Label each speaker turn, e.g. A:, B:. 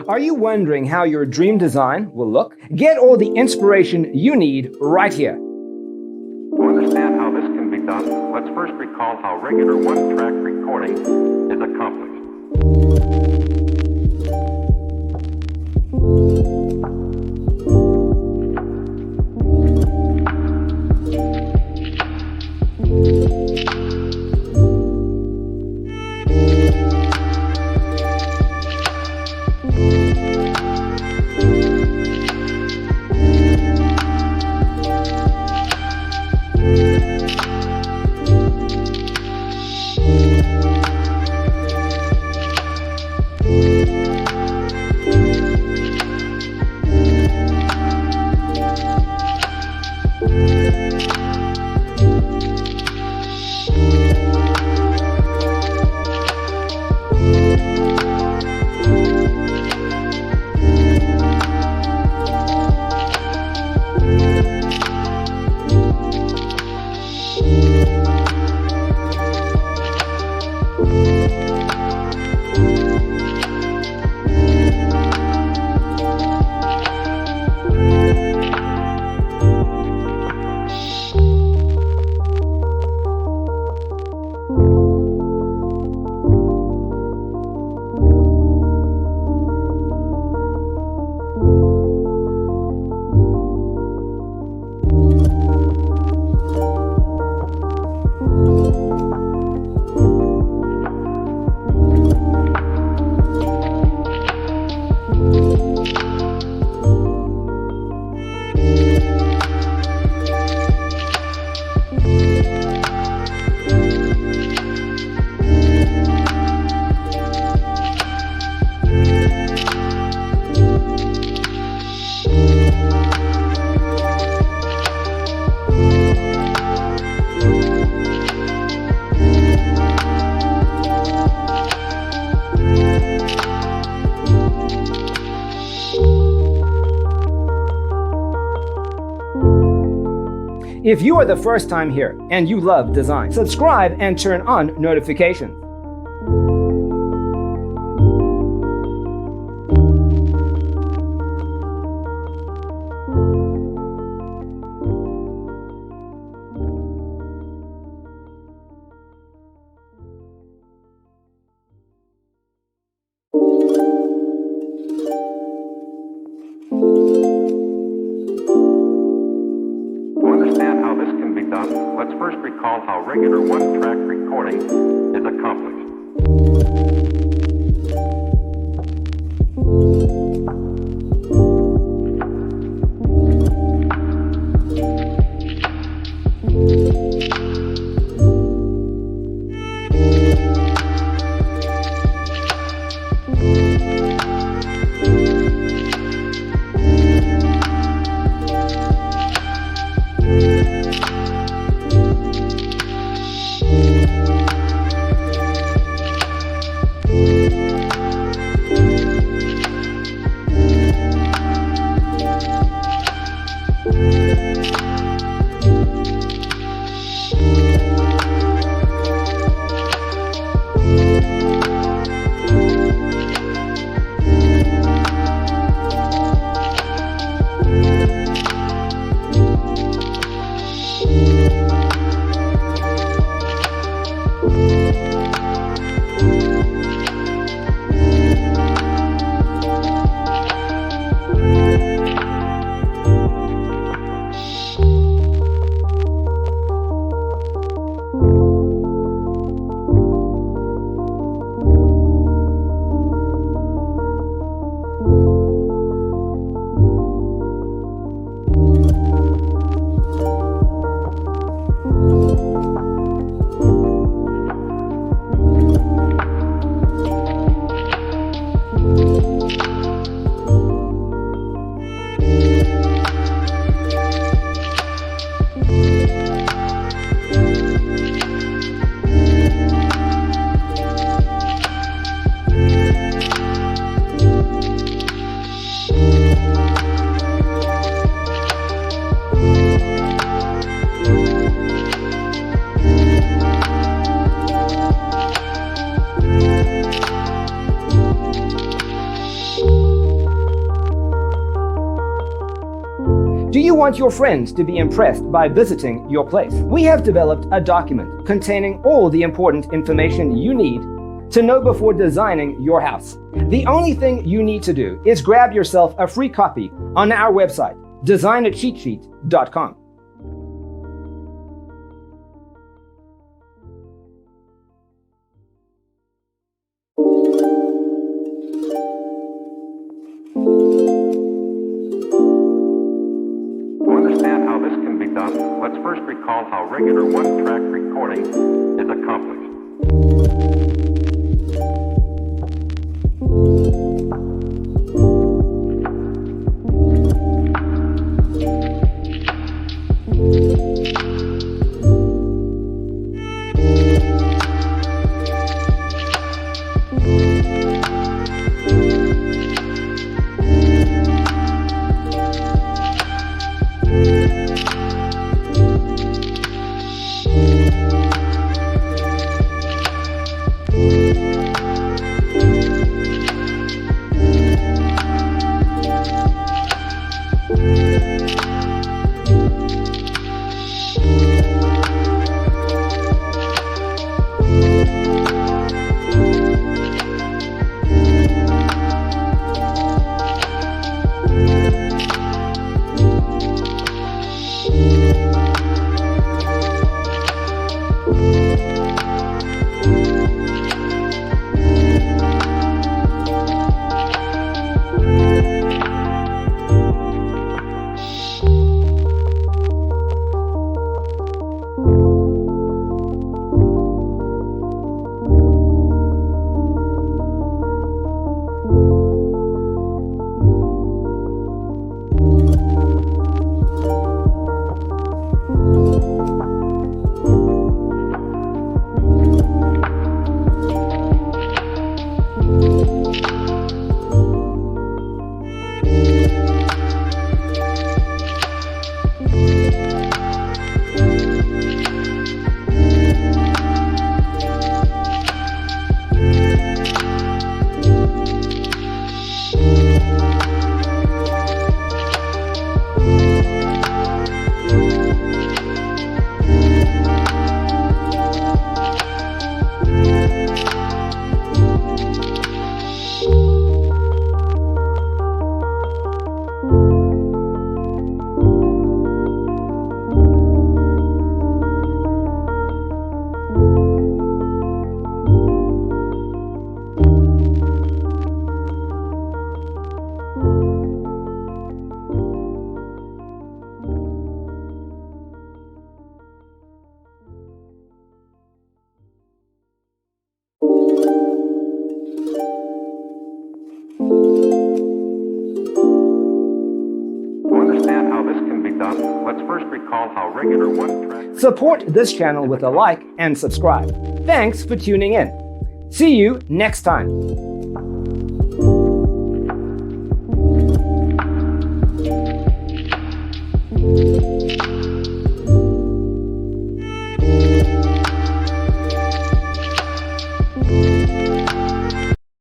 A: Are you wondering how your dream design will look? Get all the inspiration you need right here.
B: To understand how this can be done, let's first recall how regular one-track recording is accomplished.
A: If you are the first time here and you love design, subscribe and turn on notifications.
B: Let's first recall how regular one-track recording is accomplished.
A: Do you want your friends to be impressed by visiting your place? We have developed a document containing all the important information you need to know before designing your house. The only thing you need to do is grab yourself a free copy on our website, designacheatsheet.com.
B: To understand how this can be done, let's first recall how regular one-track recording is accomplished. Let's first recall how regular one-track...
A: Support this channel with a like and subscribe. Thanks for tuning in. See you next time.